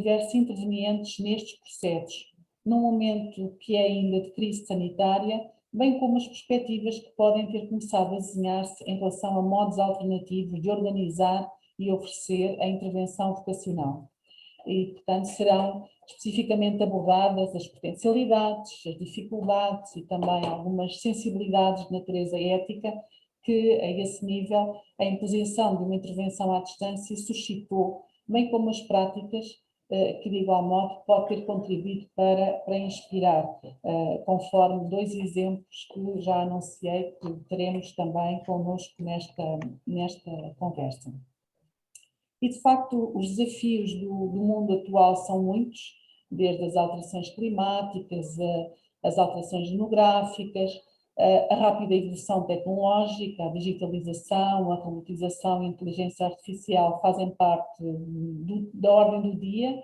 diversos intervenientes nestes processos, num momento que é ainda de crise sanitária, bem como as perspectivas que podem ter começado a desenhar-se em relação a modos alternativos de organizar e oferecer a intervenção vocacional. E, portanto, serão especificamente abordadas as potencialidades, as dificuldades e também algumas sensibilidades de natureza ética que, a esse nível, a imposição de uma intervenção à distância suscitou, bem como as práticas que, de igual modo, pode ter contribuído para inspirar, conforme dois exemplos que já anunciei que teremos também connosco nesta conversa. E, de facto, os desafios do mundo atual são muitos, desde as alterações climáticas, as alterações demográficas, a rápida evolução tecnológica, a digitalização, a robotização e a inteligência artificial fazem parte da ordem do dia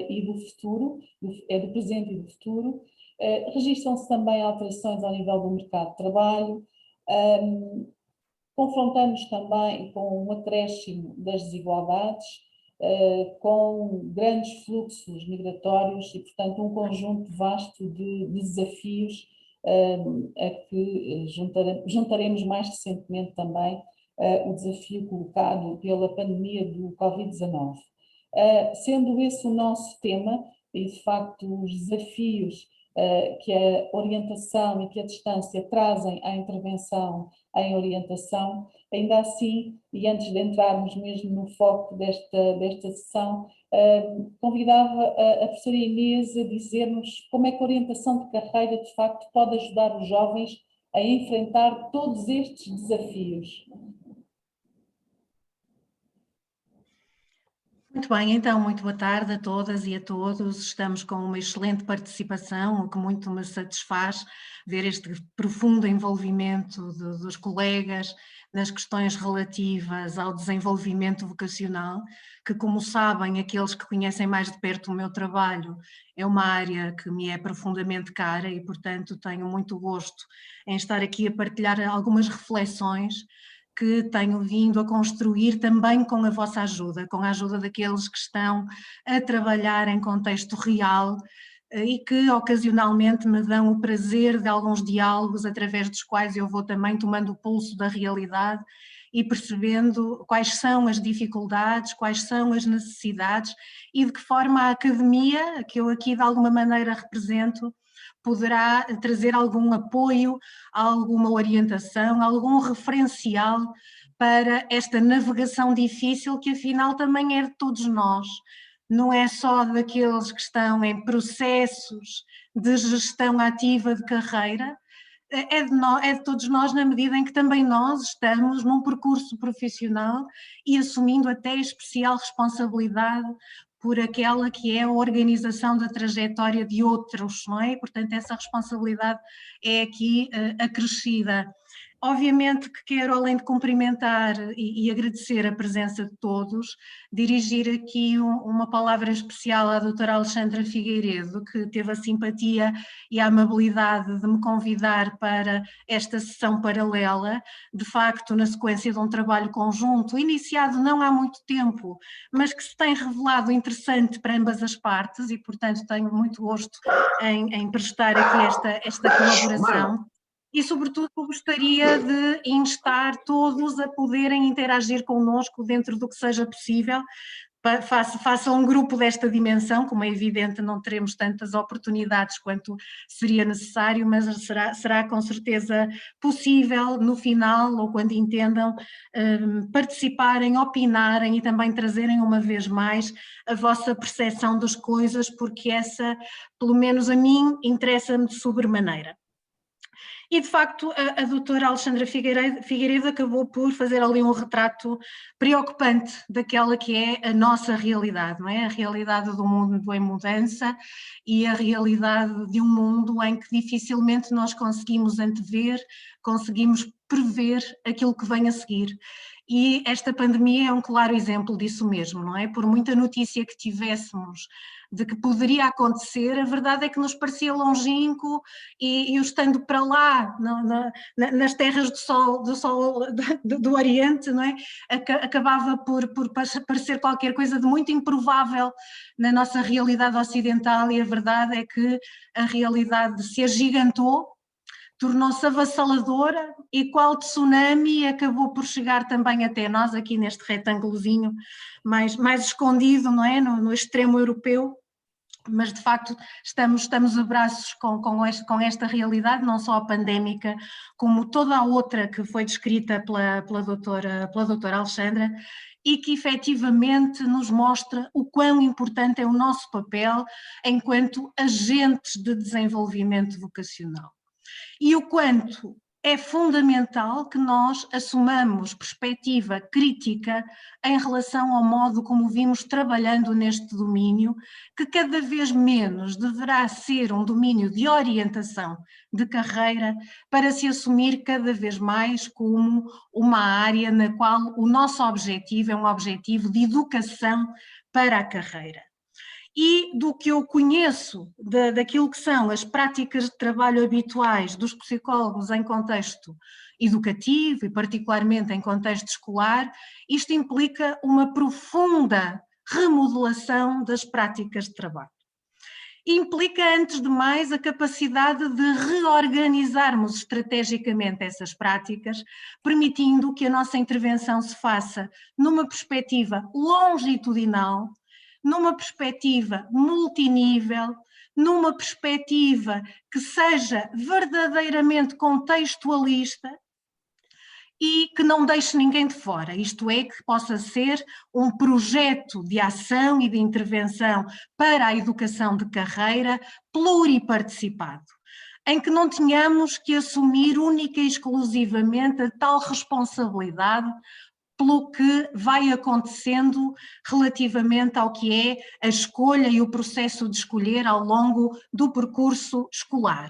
e do futuro, do presente e do futuro. Registram-se também alterações ao nível do mercado de trabalho, confrontamos também com um acréscimo das desigualdades, com grandes fluxos migratórios e, portanto, um conjunto vasto de desafios a que juntaremos mais recentemente também o desafio colocado pela pandemia do Covid-19. Sendo esse o nosso tema, e de facto os desafios que a orientação e que a distância trazem à intervenção em orientação, ainda assim, e antes de entrarmos mesmo no foco desta sessão, convidava a professora Inês a dizer-nos como é que a orientação de carreira, de facto, pode ajudar os jovens a enfrentar todos estes desafios. Muito bem, então, muito boa tarde a todas e a todos. Estamos com uma excelente participação, o que muito me satisfaz ver este profundo envolvimento dos colegas nas questões relativas ao desenvolvimento vocacional, que, como sabem, aqueles que conhecem mais de perto o meu trabalho, é uma área que me é profundamente cara e, portanto, tenho muito gosto em estar aqui a partilhar algumas reflexões que tenho vindo a construir também com a vossa ajuda, com a ajuda daqueles que estão a trabalhar em contexto real e que ocasionalmente me dão o prazer de alguns diálogos através dos quais eu vou também tomando o pulso da realidade e percebendo quais são as dificuldades, quais são as necessidades e de que forma a academia, que eu aqui de alguma maneira represento, poderá trazer algum apoio, alguma orientação, algum referencial para esta navegação difícil que afinal também é de todos nós. Não é só daqueles que estão em processos de gestão ativa de carreira, é de todos nós na medida em que também nós estamos num percurso profissional e assumindo até especial responsabilidade por aquela que é a organização da trajetória de outros, não é? Portanto, essa responsabilidade é aqui acrescida. Obviamente que quero, além de cumprimentar e agradecer a presença de todos, dirigir aqui uma palavra especial à doutora Alexandra Figueiredo, que teve a simpatia e a amabilidade de me convidar para esta sessão paralela, de facto na sequência de um trabalho conjunto, iniciado não há muito tempo, mas que se tem revelado interessante para ambas as partes e, portanto, tenho muito gosto em prestar aqui esta colaboração. E, sobretudo, gostaria de instar todos a poderem interagir connosco dentro do que seja possível. Faça um grupo desta dimensão, como é evidente não teremos tantas oportunidades quanto seria necessário, mas será com certeza possível no final ou quando entendam participarem, opinarem e também trazerem uma vez mais a vossa percepção das coisas, porque essa, pelo menos a mim, interessa-me de sobremaneira. E, de facto, a doutora Alexandra Figueiredo acabou por fazer ali um retrato preocupante daquela que é a nossa realidade, não é? A realidade do mundo em mudança e a realidade de um mundo em que dificilmente nós conseguimos antever, conseguimos prever aquilo que vem a seguir. E esta pandemia é um claro exemplo disso mesmo, não é? Por muita notícia que tivéssemos de que poderia acontecer, a verdade é que nos parecia longínquo e o estando para lá, nas terras do Oriente, não é? Acabava por parecer qualquer coisa de muito improvável na nossa realidade ocidental, e a verdade é que a realidade se agigantou, tornou-se avassaladora e qual tsunami acabou por chegar também até nós, aqui neste retângulozinho mais escondido, não é? No extremo europeu. Mas de facto estamos a braços com esta realidade, não só a pandémica, como toda a outra que foi descrita pela doutora Alexandra, e que efetivamente nos mostra o quão importante é o nosso papel enquanto agentes de desenvolvimento vocacional. E o quanto é fundamental que nós assumamos perspectiva crítica em relação ao modo como vimos trabalhando neste domínio, que cada vez menos deverá ser um domínio de orientação de carreira, para se assumir cada vez mais como uma área na qual o nosso objetivo é um objetivo de educação para a carreira. E do que eu conheço daquilo que são as práticas de trabalho habituais dos psicólogos em contexto educativo e particularmente em contexto escolar, isto implica uma profunda remodelação das práticas de trabalho. Implica, antes de mais, a capacidade de reorganizarmos estrategicamente essas práticas, permitindo que a nossa intervenção se faça numa perspectiva longitudinal, numa perspectiva multinível, numa perspectiva que seja verdadeiramente contextualista e que não deixe ninguém de fora, isto é, que possa ser um projeto de ação e de intervenção para a educação de carreira pluriparticipado, em que não tenhamos que assumir única e exclusivamente a tal responsabilidade pelo que vai acontecendo relativamente ao que é a escolha e o processo de escolher ao longo do percurso escolar.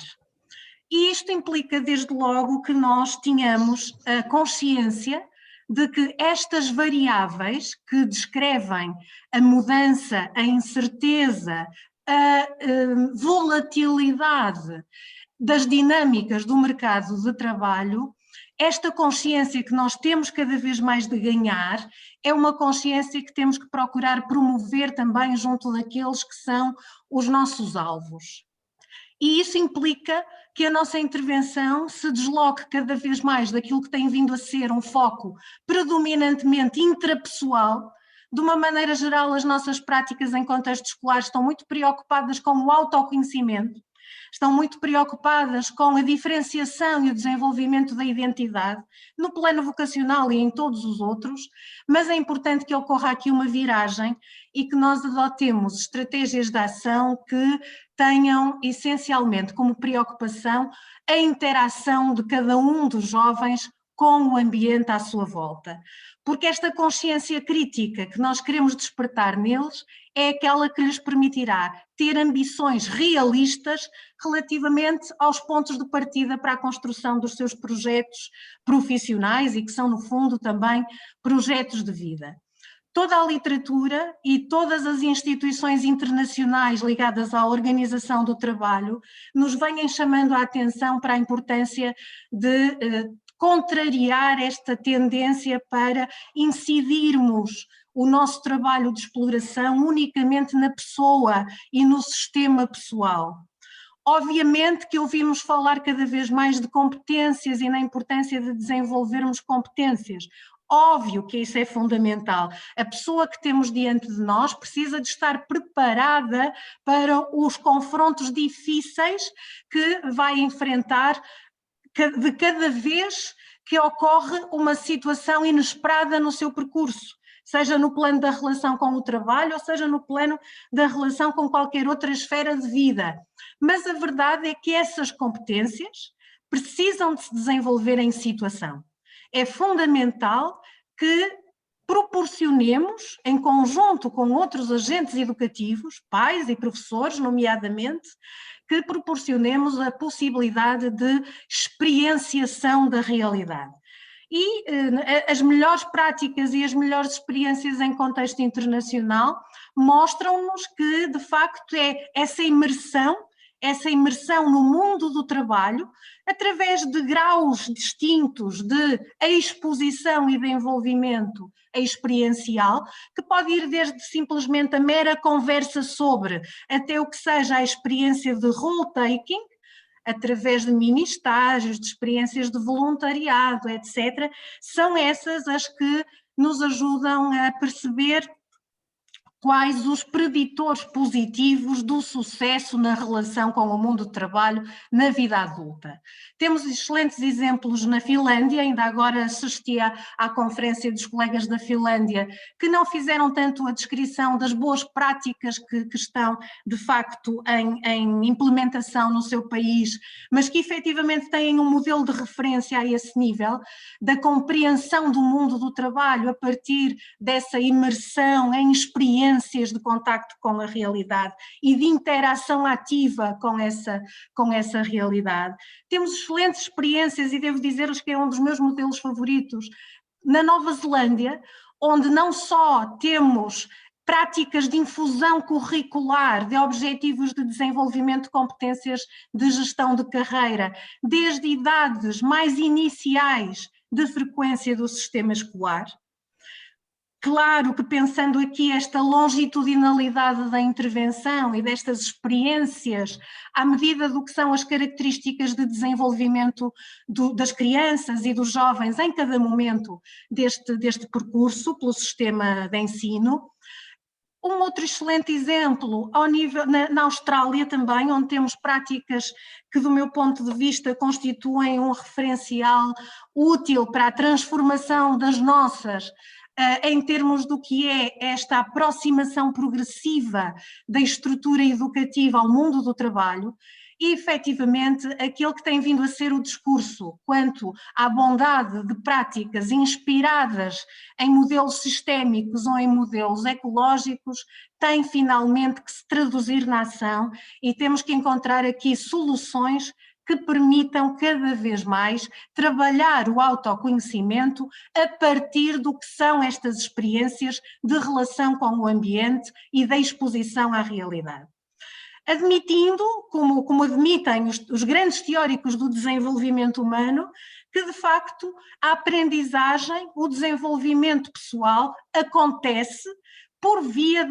E isto implica, desde logo, que nós tenhamos a consciência de que estas variáveis que descrevem a mudança, a incerteza, a volatilidade das dinâmicas do mercado de trabalho, esta consciência que nós temos cada vez mais de ganhar é uma consciência que temos que procurar promover também junto daqueles que são os nossos alvos. E isso implica que a nossa intervenção se desloque cada vez mais daquilo que tem vindo a ser um foco predominantemente intrapessoal. De uma maneira geral, as nossas práticas em contexto escolar estão muito preocupadas com o autoconhecimento, estão muito preocupadas com a diferenciação e o desenvolvimento da identidade, no plano vocacional e em todos os outros, mas é importante que ocorra aqui uma viragem e que nós adotemos estratégias de ação que tenham essencialmente como preocupação a interação de cada um dos jovens com o ambiente à sua volta. Porque esta consciência crítica que nós queremos despertar neles é aquela que lhes permitirá ter ambições realistas relativamente aos pontos de partida para a construção dos seus projetos profissionais e que são, no fundo, também projetos de vida. Toda a literatura e todas as instituições internacionais ligadas à organização do trabalho nos vêm chamando a atenção para a importância de contrariar esta tendência para incidirmos o nosso trabalho de exploração unicamente na pessoa e no sistema pessoal. Obviamente que ouvimos falar cada vez mais de competências e na importância de desenvolvermos competências. Óbvio que isso é fundamental. A pessoa que temos diante de nós precisa de estar preparada para os confrontos difíceis que vai enfrentar de cada vez que ocorre uma situação inesperada no seu percurso, seja no plano da relação com o trabalho ou seja no plano da relação com qualquer outra esfera de vida. Mas a verdade é que essas competências precisam de se desenvolver em situação. É fundamental que proporcionemos, em conjunto com outros agentes educativos, pais e professores, nomeadamente, que proporcionemos a possibilidade de experienciação da realidade. E as melhores práticas e as melhores experiências em contexto internacional mostram-nos que, de facto, é essa imersão no mundo do trabalho, através de graus distintos de exposição e de envolvimento experiencial, que pode ir desde simplesmente a mera conversa sobre, até o que seja a experiência de role-taking, através de mini-estágios, de experiências de voluntariado, etc., são essas as que nos ajudam a perceber quais os preditores positivos do sucesso na relação com o mundo do trabalho na vida adulta. Temos excelentes exemplos na Finlândia, ainda agora assisti à conferência dos colegas da Finlândia, que não fizeram tanto a descrição das boas práticas que estão, de facto, em implementação no seu país, mas que efetivamente têm um modelo de referência a esse nível, da compreensão do mundo do trabalho a partir dessa imersão em experiências de contacto com a realidade e de interação ativa com essa realidade. Temos excelentes experiências e devo dizer-vos que é um dos meus modelos favoritos na Nova Zelândia, onde não só temos práticas de infusão curricular de objetivos de desenvolvimento de competências de gestão de carreira, desde idades mais iniciais de frequência do sistema escolar. Claro que pensando aqui esta longitudinalidade da intervenção e destas experiências à medida do que são as características de desenvolvimento das crianças e dos jovens em cada momento deste percurso pelo sistema de ensino. Um outro excelente exemplo ao nível, na Austrália também, onde temos práticas que do meu ponto de vista constituem um referencial útil para a transformação das nossas em termos do que é esta aproximação progressiva da estrutura educativa ao mundo do trabalho e, efetivamente, aquele que tem vindo a ser o discurso quanto à bondade de práticas inspiradas em modelos sistémicos ou em modelos ecológicos tem finalmente que se traduzir na ação e temos que encontrar aqui soluções que permitam cada vez mais trabalhar o autoconhecimento a partir do que são estas experiências de relação com o ambiente e da exposição à realidade. Admitindo, como admitem os grandes teóricos do desenvolvimento humano, que de facto a aprendizagem, o desenvolvimento pessoal acontece por via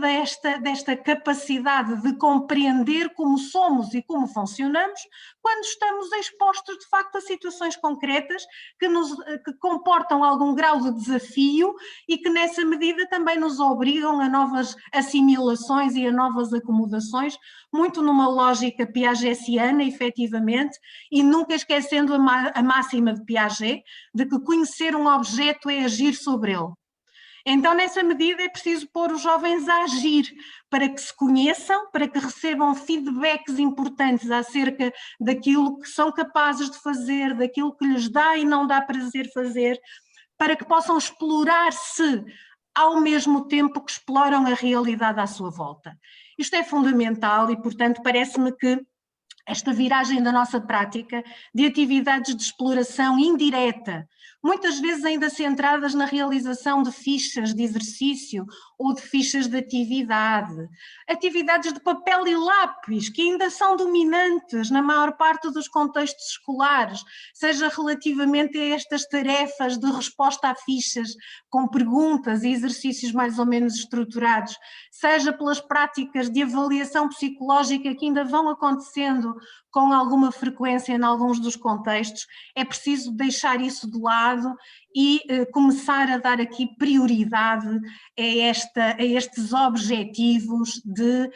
desta capacidade de compreender como somos e como funcionamos quando estamos expostos de facto a situações concretas que comportam algum grau de desafio e que nessa medida também nos obrigam a novas assimilações e a novas acomodações, muito numa lógica piagetiana, efetivamente, e nunca esquecendo a máxima de Piaget, de que conhecer um objeto é agir sobre ele. Então, nessa medida, é preciso pôr os jovens a agir para que se conheçam, para que recebam feedbacks importantes acerca daquilo que são capazes de fazer, daquilo que lhes dá e não dá prazer fazer, para que possam explorar-se ao mesmo tempo que exploram a realidade à sua volta. Isto é fundamental e, portanto, parece-me que esta viragem da nossa prática de atividades de exploração indireta, muitas vezes ainda centradas na realização de fichas de exercício ou de fichas de atividade, atividades de papel e lápis que ainda são dominantes na maior parte dos contextos escolares, seja relativamente a estas tarefas de resposta a fichas com perguntas e exercícios mais ou menos estruturados, seja pelas práticas de avaliação psicológica que ainda vão acontecendo com alguma frequência em alguns dos contextos, é preciso deixar isso de lado e começar a dar aqui prioridade a estes objetivos de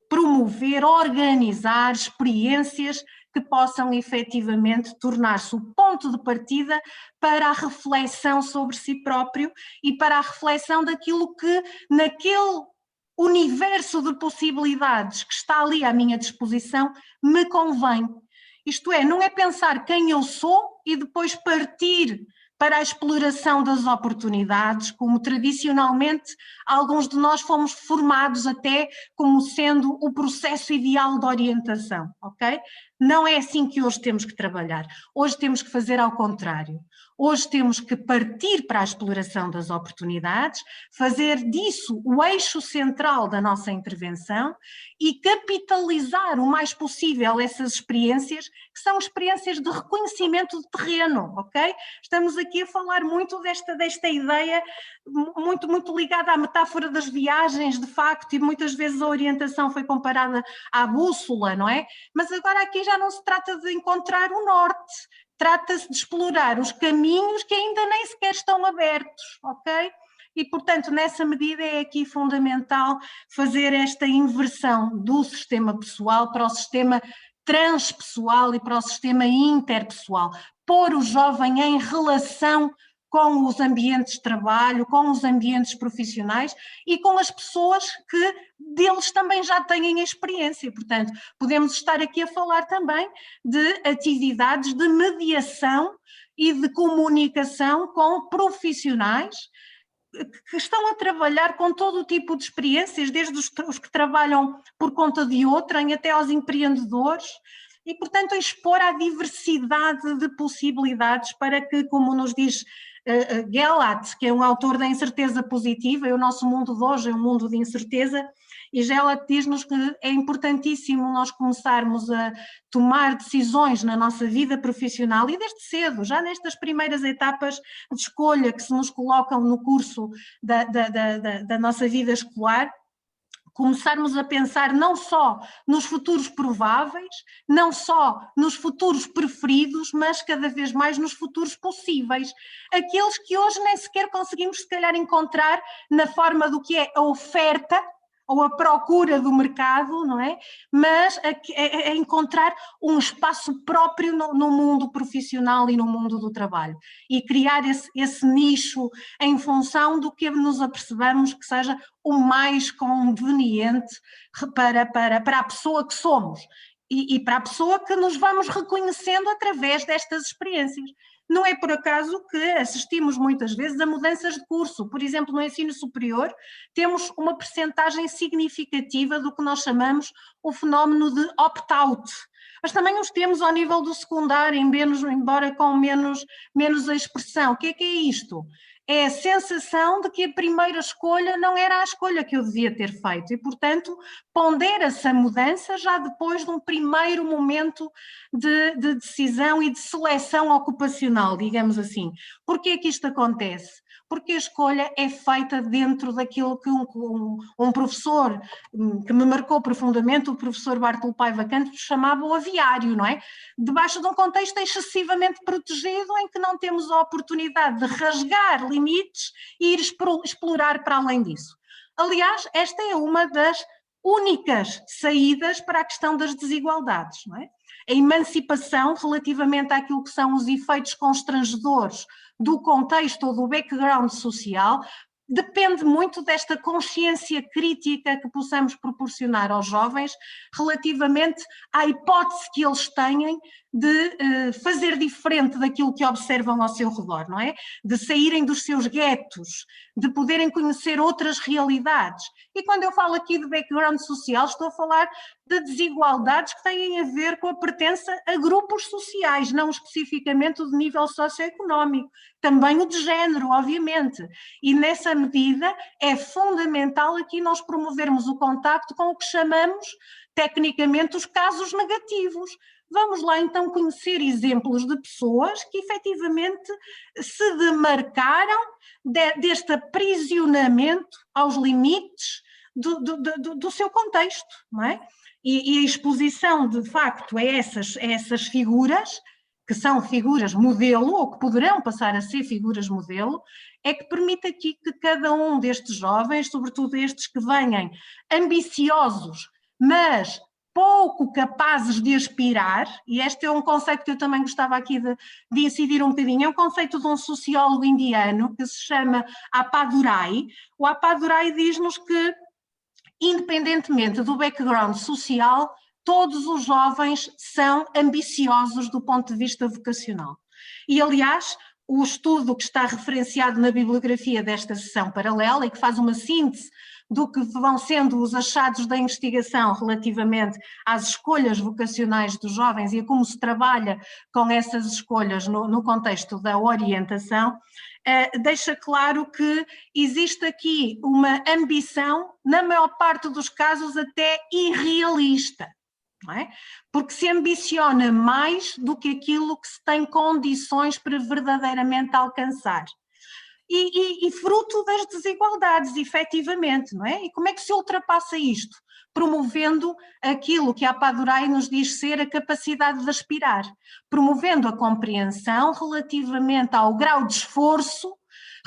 promover, organizar experiências que possam efetivamente tornar-se o ponto de partida para a reflexão sobre si próprio e para a reflexão daquilo que naquele universo de possibilidades que está ali à minha disposição me convém. Isto é, não é pensar quem eu sou e depois partir para a exploração das oportunidades, como tradicionalmente alguns de nós fomos formados até como sendo o processo ideal de orientação, ok? Não é assim que hoje temos que trabalhar. Hoje temos que fazer ao contrário. Hoje temos que partir para a exploração das oportunidades, fazer disso o eixo central da nossa intervenção e capitalizar o mais possível essas experiências, que são experiências de reconhecimento de terreno, ok? Estamos aqui a falar muito desta ideia muito ligada à metáfora das viagens, de facto, e muitas vezes a orientação foi comparada à bússola, não é? Mas agora aqui já não se trata de encontrar o norte, trata-se de explorar os caminhos que ainda nem sequer estão abertos, ok? E, portanto, nessa medida é aqui fundamental fazer esta inversão do sistema pessoal para o sistema transpessoal e para o sistema interpessoal, pôr o jovem em relação com os ambientes de trabalho, com os ambientes profissionais e com as pessoas que deles também já têm experiência. Portanto, podemos estar aqui a falar também de atividades de mediação e de comunicação com profissionais que estão a trabalhar com todo o tipo de experiências, desde os que trabalham por conta de outrem até aos empreendedores, e, portanto, expor a diversidade de possibilidades para que, como nos diz Gelat, que é um autor da incerteza positiva, e o nosso mundo de hoje é um mundo de incerteza, e Gelat diz-nos que é importantíssimo nós começarmos a tomar decisões na nossa vida profissional e desde cedo, já nestas primeiras etapas de escolha que se nos colocam no curso da nossa vida escolar, começarmos a pensar não só nos futuros prováveis, não só nos futuros preferidos, mas cada vez mais nos futuros possíveis. Aqueles que hoje nem sequer conseguimos, se calhar, encontrar na forma do que é a oferta ou a procura do mercado, não é? Mas a encontrar um espaço próprio no mundo profissional e no mundo do trabalho. E criar esse nicho em função do que nos apercebamos que seja o mais conveniente para a pessoa que somos e para a pessoa que nos vamos reconhecendo através destas experiências. Não é por acaso que assistimos muitas vezes a mudanças de curso. Por exemplo, no ensino superior temos uma percentagem significativa do que nós chamamos o fenómeno de opt-out. Mas também os temos ao nível do secundário, embora com menos expressão. O que é isto? É a sensação de que a primeira escolha não era a escolha que eu devia ter feito e, portanto, pondera-se a mudança já depois de um primeiro momento de decisão e de seleção ocupacional, digamos assim. Porquê é que isto acontece? Porque a escolha é feita dentro daquilo que um professor que me marcou profundamente, o professor Bartolo Paiva Canto, chamava o aviário, não é? Debaixo de um contexto excessivamente protegido em que não temos a oportunidade de rasgar limites e ir explorar para além disso. Aliás, esta é uma das únicas saídas para a questão das desigualdades, não é? A emancipação relativamente àquilo que são os efeitos constrangedores do contexto ou do background social depende muito desta consciência crítica que possamos proporcionar aos jovens relativamente à hipótese que eles têm de fazer diferente daquilo que observam ao seu redor, não é? De saírem dos seus guetos, de poderem conhecer outras realidades. E quando eu falo aqui de background social, estou a falar de desigualdades que têm a ver com a pertença a grupos sociais, não especificamente o de nível socioeconómico, também o de género, obviamente. E nessa medida é fundamental aqui nós promovermos o contacto com o que chamamos tecnicamente os casos negativos. Vamos lá então conhecer exemplos de pessoas que efetivamente se demarcaram deste aprisionamento aos limites do seu contexto, não é? E a exposição de facto a essas figuras, que são figuras modelo, ou que poderão passar a ser figuras modelo, é que permite aqui que cada um destes jovens, sobretudo estes que venham ambiciosos, mas pouco capazes de aspirar, e este é um conceito que eu também gostava aqui de incidir um bocadinho, é um conceito de um sociólogo indiano que se chama Appadurai. O Appadurai diz-nos que, independentemente do background social, todos os jovens são ambiciosos do ponto de vista vocacional. E, aliás, o estudo que está referenciado na bibliografia desta sessão paralela e que faz uma síntese do que vão sendo os achados da investigação relativamente às escolhas vocacionais dos jovens e a como se trabalha com essas escolhas no contexto da orientação, deixa claro que existe aqui uma ambição, na maior parte dos casos até irrealista. Não é? Porque se ambiciona mais do que aquilo que se tem condições para verdadeiramente alcançar. E fruto das desigualdades, efetivamente, não é? E como é que se ultrapassa isto? Promovendo aquilo que a Padurai nos diz ser a capacidade de aspirar, promovendo a compreensão relativamente ao grau de esforço,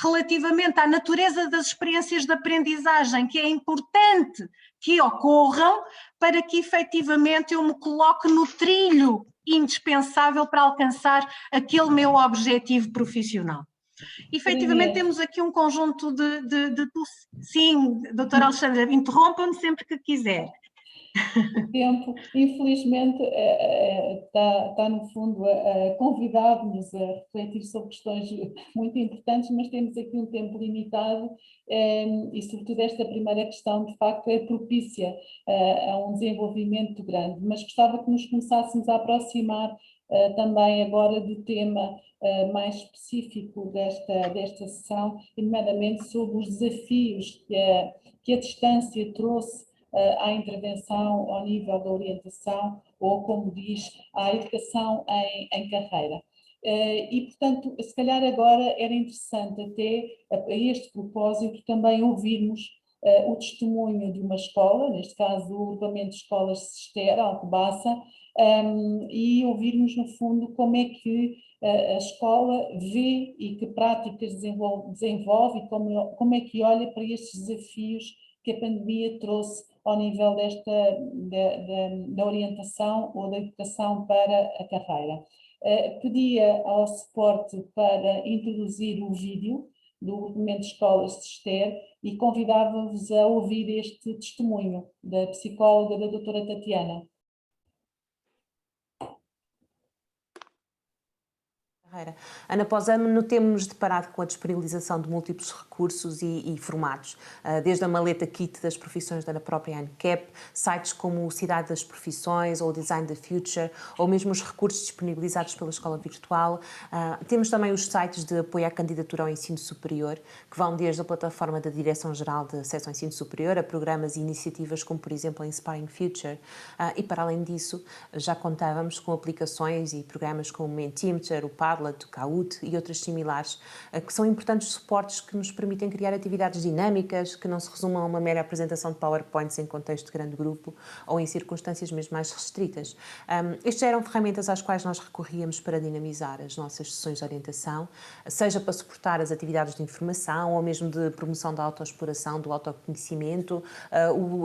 relativamente à natureza das experiências de aprendizagem, que é importante que ocorram para que efetivamente eu me coloque no trilho indispensável para alcançar aquele meu objetivo profissional. Efetivamente temos aqui um conjunto Sim, doutora Alexandra, interrompa-me sempre que quiser. O tempo, infelizmente, está no fundo a convidar-nos a refletir sobre questões muito importantes, mas temos aqui um tempo limitado e, sobretudo, esta primeira questão, de facto, é propícia a um desenvolvimento grande. Mas gostava que nos começássemos a aproximar também agora do tema mais específico desta sessão, e nomeadamente sobre os desafios que a distância trouxe à intervenção ao nível da orientação ou, como diz, à educação em carreira. E, portanto, se calhar agora era interessante até, a este propósito, também ouvirmos o testemunho de uma escola, neste caso o Agrupamento de Escolas Cister, Alcobaça, e ouvirmos, no fundo, como é que a escola vê e que práticas desenvolve e como é que olha para estes desafios que a pandemia trouxe ao nível da orientação ou da educação para a carreira. Pedia ao suporte para introduzir o vídeo do Movimento de Escolas de Cister e convidava-vos a ouvir este testemunho da psicóloga, da doutora Tatiana. Ano após ano, temos-nos deparado com a disponibilização de múltiplos recursos e formatos, desde a maleta kit das profissões da própria ANCAP, sites como o Cidade das Profissões ou o Design the Future, ou mesmo os recursos disponibilizados pela Escola Virtual. Temos também os sites de apoio à candidatura ao ensino superior, que vão desde a plataforma da Direção-Geral de Acesso ao Ensino Superior a programas e iniciativas como, por exemplo, a Inspiring Future. E, para além disso, já contávamos com aplicações e programas como o Mentimeter, o Padlet, o Kahoot e outras similares, que são importantes suportes que nos permitem criar atividades dinâmicas, que não se resumam a uma mera apresentação de PowerPoints em contexto de grande grupo ou em circunstâncias mesmo mais restritas. Estas eram ferramentas às quais nós recorríamos para dinamizar as nossas sessões de orientação, seja para suportar as atividades de informação ou mesmo de promoção da autoexploração, do autoconhecimento,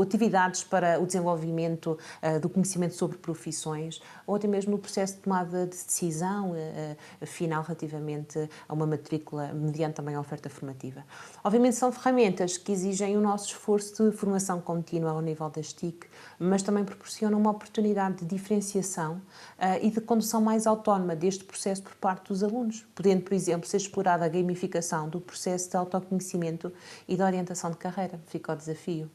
atividades para o desenvolvimento do conhecimento sobre profissões ou até mesmo no processo de tomada de decisão final relativamente a uma matrícula mediante também a oferta formativa. Obviamente são ferramentas que exigem o nosso esforço de formação contínua ao nível das TIC, mas também proporcionam uma oportunidade de diferenciação e de condução mais autónoma deste processo por parte dos alunos, podendo, por exemplo, ser explorada a gamificação do processo de autoconhecimento e da orientação de carreira. Fica o desafio.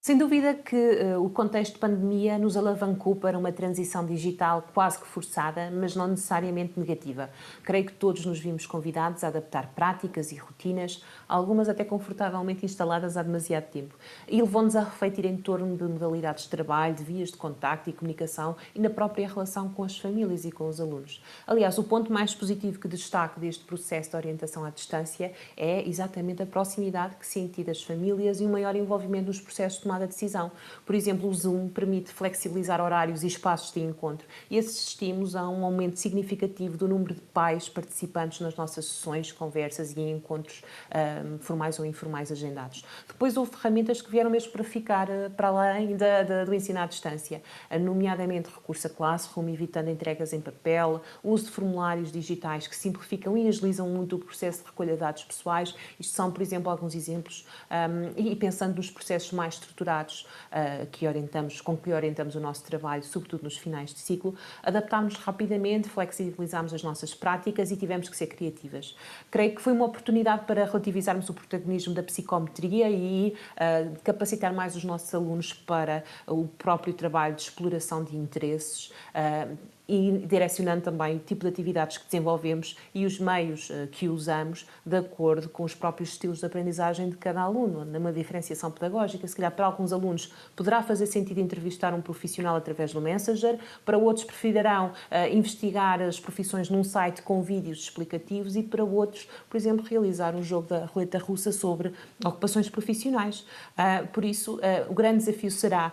Sem dúvida que o contexto de pandemia nos alavancou para uma transição digital quase que forçada, mas não necessariamente negativa. Creio que todos nos vimos convidados a adaptar práticas e rotinas, algumas até confortavelmente instaladas há demasiado tempo, e levou-nos a refletir em torno de modalidades de trabalho, de vias de contacto e comunicação e na própria relação com as famílias e com os alunos. Aliás, o ponto mais positivo que destaco deste processo de orientação à distância é exatamente a proximidade que senti das famílias e um maior envolvimento nos processos de tomada de decisão. Por exemplo, o Zoom permite flexibilizar horários e espaços de encontro e assistimos a um aumento significativo do número de pais participantes nas nossas sessões, conversas e encontros formais ou informais agendados. Depois houve ferramentas que vieram mesmo para ficar para além do ensino à distância, nomeadamente recurso a Classroom, evitando entregas em papel, o uso de formulários digitais que simplificam e agilizam muito o processo de recolha de dados pessoais. Isto são, por exemplo, alguns exemplos, e pensando nos processos mais estruturados estruturados com que orientamos o nosso trabalho, sobretudo nos finais de ciclo, adaptámos rapidamente, flexibilizámos as nossas práticas e tivemos que ser criativas. Creio que foi uma oportunidade para relativizarmos o protagonismo da psicometria e capacitar mais os nossos alunos para o próprio trabalho de exploração de interesses, e direcionando também o tipo de atividades que desenvolvemos e os meios que usamos de acordo com os próprios estilos de aprendizagem de cada aluno, numa diferenciação pedagógica. Se calhar para alguns alunos poderá fazer sentido entrevistar um profissional através do Messenger, para outros preferirão investigar as profissões num site com vídeos explicativos e para outros, por exemplo, realizar um jogo da roleta russa sobre ocupações profissionais. Por isso, o grande desafio será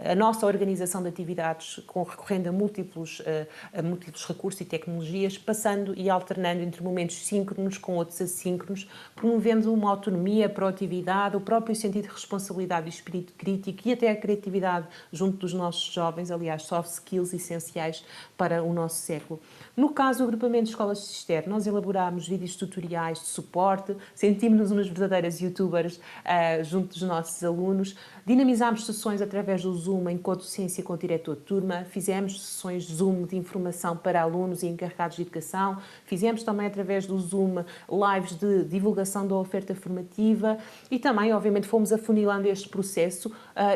a nossa organização de atividades recorrendo a múltiplos recursos e tecnologias, passando e alternando entre momentos síncronos com outros assíncronos, promovendo uma autonomia, proatividade, o próprio sentido de responsabilidade e espírito crítico e até a criatividade junto dos nossos jovens, aliás, soft skills essenciais para o nosso século. No caso do agrupamento de escolas de Cister, nós elaborámos vídeos tutoriais de suporte, sentimos-nos umas verdadeiras youtubers junto dos nossos alunos, dinamizámos sessões através do Zoom em co-docência com o diretor de turma, fizemos sessões de Zoom de informação para alunos e encarregados de educação, fizemos também através do Zoom lives de divulgação da oferta formativa e também, obviamente, fomos afunilando este processo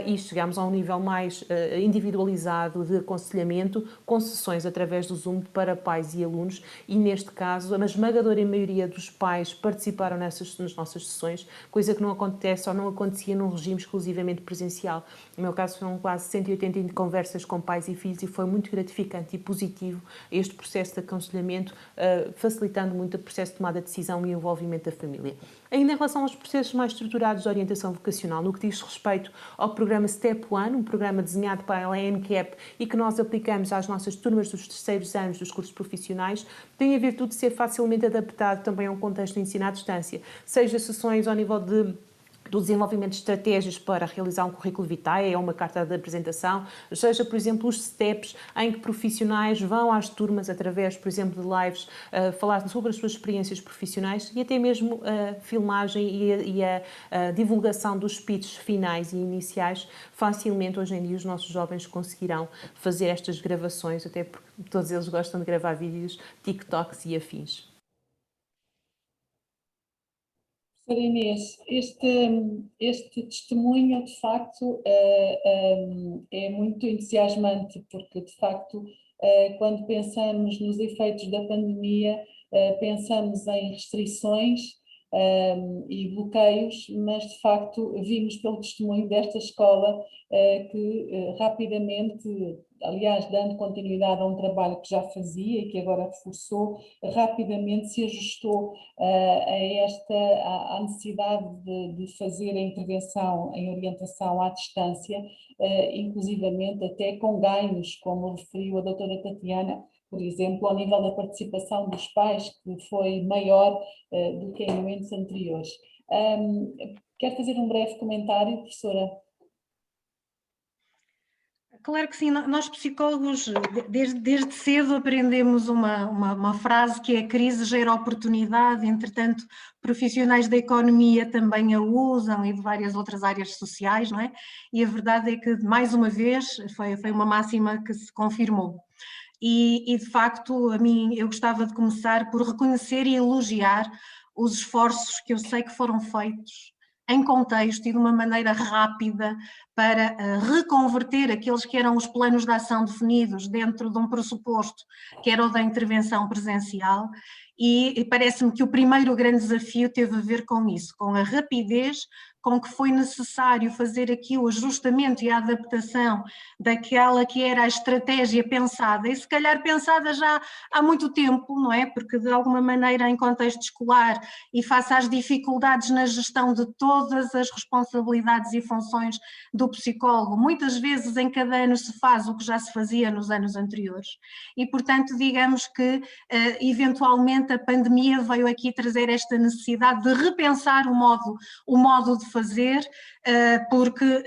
e chegámos a um nível mais individualizado de aconselhamento, com sessões através do Zoom para pais e alunos e, neste caso, a esmagadora maioria dos pais participaram nas nossas sessões, coisa que não acontece ou não acontecia num regime exclusivamente presencial. No meu caso, foram quase 180 conversas com pais e filhos e foi muito gratificante e positivo este processo de aconselhamento, facilitando muito o processo de tomada de decisão e envolvimento da família. Ainda em relação aos processos mais estruturados de orientação vocacional, no que diz respeito ao programa Step One, um programa desenhado para a ANCAP e que nós aplicamos às nossas turmas dos terceiros anos dos cursos profissionais, tem a virtude de ser facilmente adaptado também a um contexto de ensino à distância, seja sessões ao nível do desenvolvimento de estratégias para realizar um currículo vitae, é uma carta de apresentação, seja, por exemplo, os steps em que profissionais vão às turmas através, por exemplo, de lives, falar sobre as suas experiências profissionais e até mesmo a filmagem e a divulgação dos speeches finais e iniciais. Facilmente, hoje em dia, os nossos jovens conseguirão fazer estas gravações, até porque todos eles gostam de gravar vídeos, TikToks e afins. Professora Inês, este testemunho, de facto, é muito entusiasmante, porque, de facto, quando pensamos nos efeitos da pandemia, pensamos em restrições e bloqueios, mas, de facto, vimos pelo testemunho desta escola que rapidamente, aliás, dando continuidade a um trabalho que já fazia e que agora reforçou, rapidamente se ajustou à necessidade de fazer a intervenção em orientação à distância, inclusivamente até com ganhos, como referiu a doutora Tatiana, por exemplo, ao nível da participação dos pais, que foi maior do que em momentos anteriores. Quer fazer um breve comentário, professora? Claro que sim, nós psicólogos desde cedo aprendemos uma frase que é: a crise gera oportunidade, entretanto profissionais da economia também a usam e de várias outras áreas sociais, não é? E a verdade é que, mais uma vez, foi uma máxima que se confirmou. E de facto, a mim, eu gostava de começar por reconhecer e elogiar os esforços que eu sei que foram feitos em contexto e de uma maneira rápida para reconverter aqueles que eram os planos de ação definidos dentro de um pressuposto que era o da intervenção presencial, e parece-me que o primeiro grande desafio teve a ver com isso, com a rapidez com que foi necessário fazer aqui o ajustamento e a adaptação daquela que era a estratégia pensada, e se calhar pensada já há muito tempo, não é? Porque de alguma maneira em contexto escolar e face às dificuldades na gestão de todas as responsabilidades e funções do psicólogo, muitas vezes em cada ano se faz o que já se fazia nos anos anteriores e, portanto, digamos que eventualmente a pandemia veio aqui trazer esta necessidade de repensar o modo de fazer, porque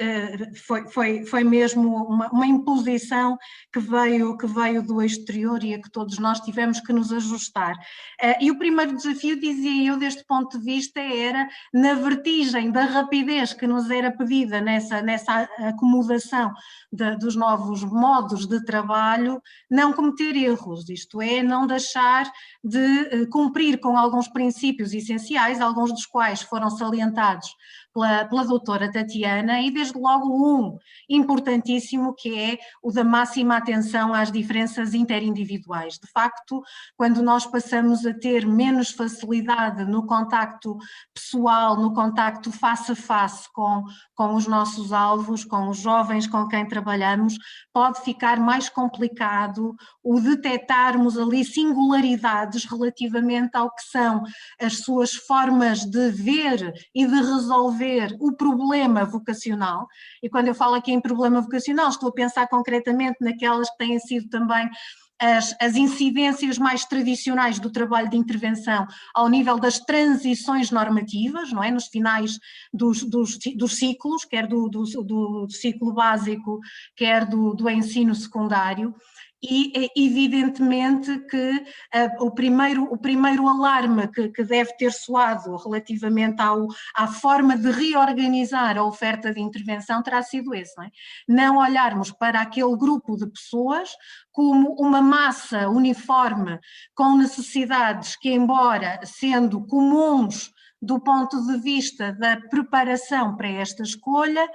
foi mesmo uma imposição que veio do exterior e a que todos nós tivemos que nos ajustar. E o primeiro desafio, dizia eu, deste ponto de vista, era, na vertigem da rapidez que nos era pedida nessa acomodação dos novos modos de trabalho, não cometer erros, isto é, não deixar de cumprir com alguns princípios essenciais, alguns dos quais foram salientados pela doutora Tatiana, e desde logo um importantíssimo, que é o da máxima atenção às diferenças interindividuais. De facto, quando nós passamos a ter menos facilidade no contacto pessoal, no contacto face a face com os nossos alvos, com os jovens com quem trabalhamos, pode ficar mais complicado o detectarmos ali singularidades relativamente ao que são as suas formas de ver e de resolver o problema vocacional. E quando eu falo aqui em problema vocacional, estou a pensar concretamente naquelas que têm sido também as incidências mais tradicionais do trabalho de intervenção ao nível das transições normativas, não é? Nos finais dos ciclos, quer do ciclo básico, quer do ensino secundário. E evidentemente que o primeiro alarme que deve ter soado relativamente à forma de reorganizar a oferta de intervenção terá sido esse, não é? Não olharmos para aquele grupo de pessoas como uma massa uniforme com necessidades que, embora sendo comuns do ponto de vista da preparação para esta escolha,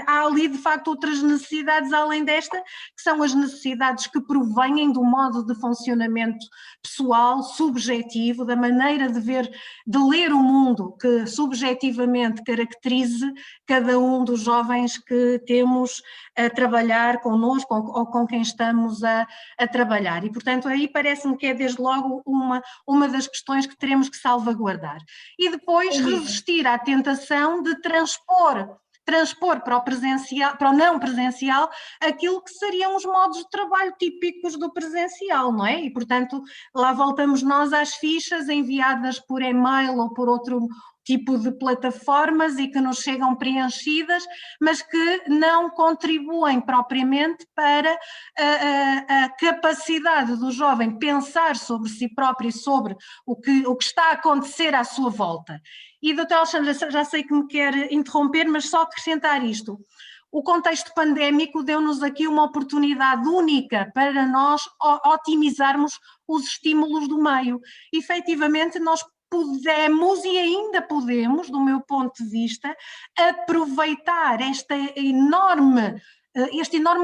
há ali de facto outras necessidades além desta, que são as necessidades que provêm do modo de funcionamento pessoal, subjetivo, da maneira de ler o mundo que subjetivamente caracterize cada um dos jovens que temos a trabalhar connosco ou com quem estamos a trabalhar. E, portanto, aí parece-me que é desde logo uma das questões que teremos que salvaguardar. E depois resistir à tentação de transpor para o não presencial aquilo que seriam os modos de trabalho típicos do presencial, não é? E, portanto, lá voltamos nós às fichas enviadas por e-mail ou por outro tipo de plataformas e que nos chegam preenchidas, mas que não contribuem propriamente para a capacidade do jovem pensar sobre si próprio e sobre o que está a acontecer à sua volta. E, doutora Alexandra, já sei que me quer interromper, mas só acrescentar isto. O contexto pandémico deu-nos aqui uma oportunidade única para nós otimizarmos os estímulos do meio. Efetivamente, nós pudemos e ainda podemos, do meu ponto de vista, aproveitar este enorme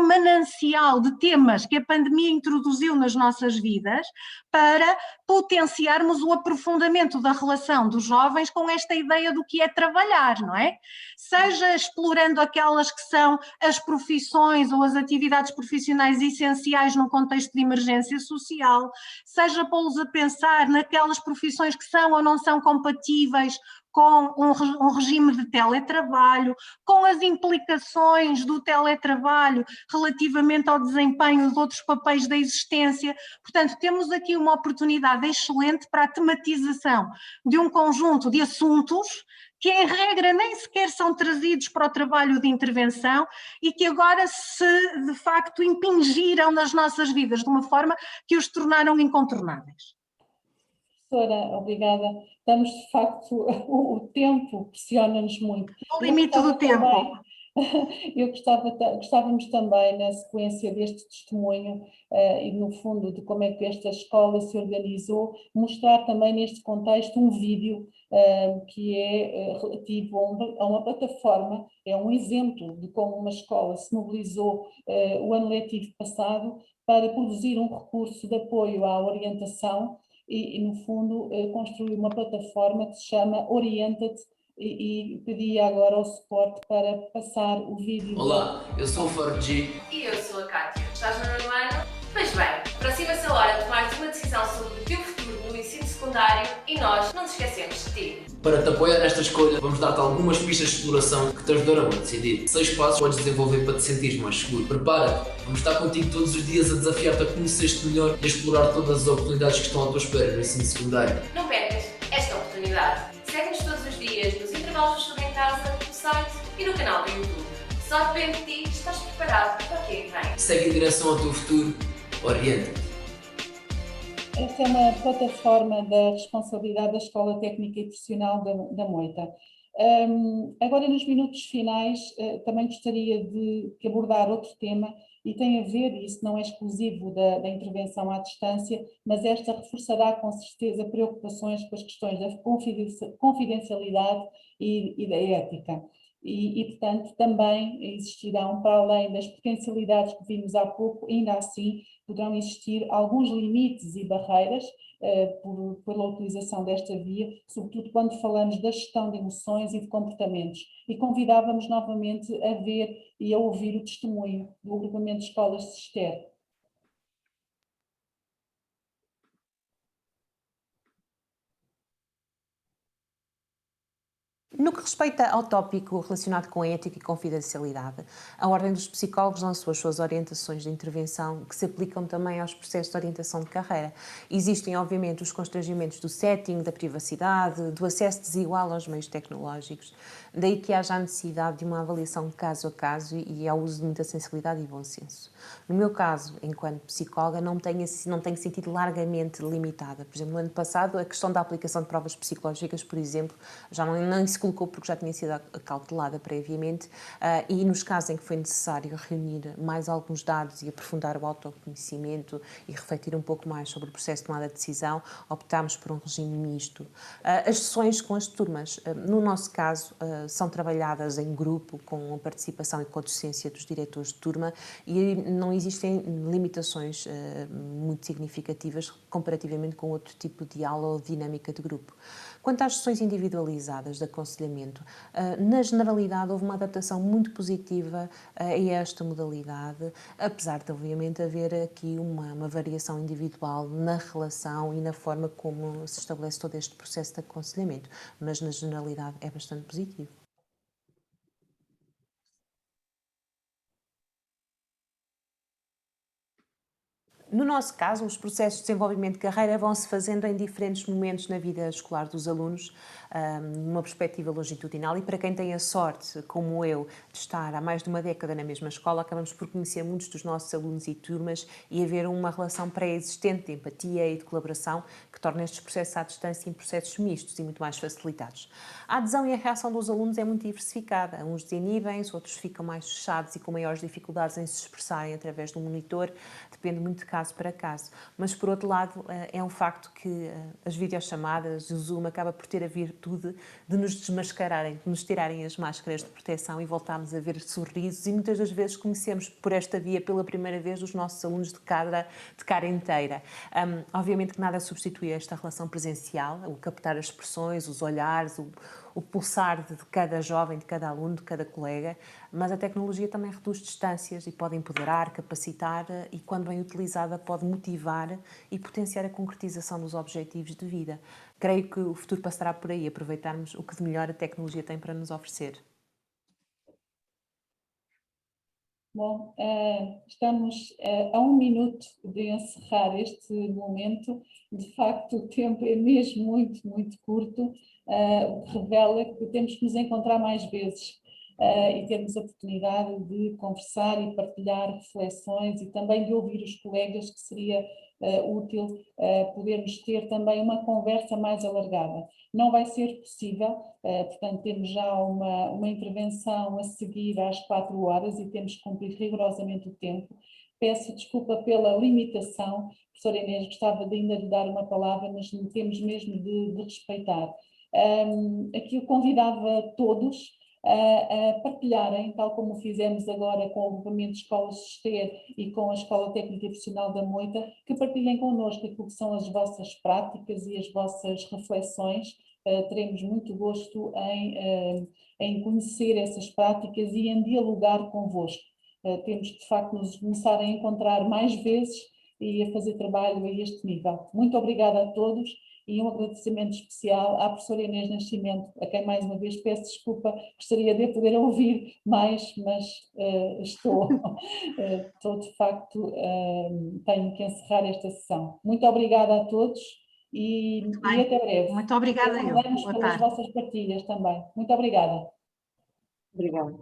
manancial de temas que a pandemia introduziu nas nossas vidas para potenciarmos o aprofundamento da relação dos jovens com esta ideia do que é trabalhar, não é? Seja explorando aquelas que são as profissões ou as atividades profissionais essenciais num contexto de emergência social, seja pô-los a pensar naquelas profissões que são ou não são compatíveis com um regime de teletrabalho, com as implicações do teletrabalho relativamente ao desempenho de outros papéis da existência. Portanto, temos aqui uma oportunidade excelente para a tematização de um conjunto de assuntos que em regra nem sequer são trazidos para o trabalho de intervenção e que agora se de facto impingiram nas nossas vidas de uma forma que os tornaram incontornáveis. Professora, obrigada. Estamos, de facto, o tempo pressiona-nos muito. O limite do tempo. Gostávamos também, na sequência deste testemunho e no fundo de como é que esta escola se organizou, mostrar também neste contexto um vídeo que é relativo a uma plataforma, é um exemplo de como uma escola se mobilizou o ano letivo passado para produzir um recurso de apoio à orientação e no fundo, construir uma plataforma que se chama Orienta-te e pedia agora o suporte para passar o vídeo. Olá, eu sou o Fergie. E eu sou a Cátia. Estás no nono ano? Pois bem, aproxima-se a hora de tomares uma decisão sobre o teu futuro no ensino secundário e nós não nos esquecemos de ti. Para te apoiar nesta escolha, vamos dar-te algumas pistas de exploração que te ajudarão a decidir. 6 passos podes desenvolver para te sentires mais seguro. Prepara-te, vamos estar contigo todos os dias a desafiar-te a conhecer-te melhor e a explorar todas as oportunidades que estão à tua espera no ensino secundário. Não percas esta oportunidade. Segue-nos site e no canal do YouTube. Só depende de ti, estás preparado para o que é que vem. Segue em direção ao teu futuro, orienta-te. Esta é uma plataforma da responsabilidade da Escola Técnica e Profissional da Moita. Agora, nos minutos finais, também gostaria de abordar outro tema e tem a ver, e isso não é exclusivo da intervenção à distância, mas esta reforçará com certeza preocupações com as questões da confidencialidade e da ética. Portanto, também existirão, para além das potencialidades que vimos há pouco, ainda assim poderão existir alguns limites e barreiras pela utilização desta via, sobretudo quando falamos da gestão de emoções e de comportamentos. E convidávamos novamente a ver e a ouvir o testemunho do agrupamento de escolas de Cister. No que respeita ao tópico relacionado com a ética e confidencialidade, a Ordem dos Psicólogos lançou as suas orientações de intervenção que se aplicam também aos processos de orientação de carreira. Existem, obviamente, os constrangimentos do setting, da privacidade, do acesso desigual aos meios tecnológicos, daí que haja a necessidade de uma avaliação caso a caso e ao uso de muita sensibilidade e bom senso. No meu caso, enquanto psicóloga, não tenho sentido largamente limitada. Por exemplo, no ano passado, a questão da aplicação de provas psicológicas, por exemplo, já nem se colocou porque já tinha sido acautelada previamente e nos casos em que foi necessário reunir mais alguns dados e aprofundar o autoconhecimento e refletir um pouco mais sobre o processo de tomada de decisão, optámos por um regime misto. As sessões com as turmas, no nosso caso, são trabalhadas em grupo com a participação e com a docência dos diretores de turma e não existem limitações muito significativas comparativamente com outro tipo de aula ou dinâmica de grupo. Quanto às sessões individualizadas de aconselhamento, na generalidade houve uma adaptação muito positiva a esta modalidade, apesar de obviamente haver aqui uma variação individual na relação e na forma como se estabelece todo este processo de aconselhamento, mas na generalidade é bastante positivo. No nosso caso, os processos de desenvolvimento de carreira vão-se fazendo em diferentes momentos na vida escolar dos alunos, numa perspectiva longitudinal, e para quem tem a sorte, como eu, de estar há mais de uma década na mesma escola, acabamos por conhecer muitos dos nossos alunos e turmas e haver uma relação pré-existente de empatia e de colaboração que torna estes processos à distância em processos mistos e muito mais facilitados. A adesão e a reação dos alunos é muito diversificada. Uns desinibem-se, outros ficam mais fechados e com maiores dificuldades em se expressarem através do monitor, depende muito de caso para caso. Mas, por outro lado, é um facto que as videochamadas, o Zoom, acaba por ter a virtude de nos desmascararem, de nos tirarem as máscaras de proteção e voltarmos a ver sorrisos e muitas das vezes conhecemos por esta via pela primeira vez os nossos alunos de cara inteira. Obviamente que nada substitui esta relação presencial, o captar as expressões, os olhares, o pulsar de cada jovem, de cada aluno, de cada colega, mas a tecnologia também reduz distâncias e pode empoderar, capacitar e, quando bem utilizada, pode motivar e potenciar a concretização dos objetivos de vida. Creio que o futuro passará por aí, aproveitarmos o que de melhor a tecnologia tem para nos oferecer. Bom, estamos a 1 minuto de encerrar este momento. De facto, o tempo é mesmo muito, muito curto, o que revela que temos que nos encontrar mais vezes e termos a oportunidade de conversar e partilhar reflexões e também de ouvir os colegas, que seria útil podermos ter também uma conversa mais alargada. Não vai ser possível, portanto temos já uma intervenção a seguir às 4 horas e temos que cumprir rigorosamente o tempo. Peço desculpa pela limitação, professora Inês, gostava de ainda lhe dar uma palavra, mas temos mesmo de respeitar. Aqui eu convidava todos a partilharem, tal como fizemos agora com o agrupamento de escolas de Cister e com a Escola Técnica e Profissional da Moita, que partilhem connosco aquilo que são as vossas práticas e as vossas reflexões. Teremos muito gosto em conhecer essas práticas e em dialogar convosco. Temos de facto nos começar a encontrar mais vezes e a fazer trabalho a este nível. Muito obrigada a todos. E um agradecimento especial à professora Inês Nascimento, a quem mais uma vez peço desculpa, gostaria de poder ouvir mais, mas estou de facto, tenho que encerrar esta sessão. Muito obrigada a todos e até breve. Muito obrigada eu. Obrigamos Boa pelas tarde. vossas partilhas também. Muito obrigada. Obrigada.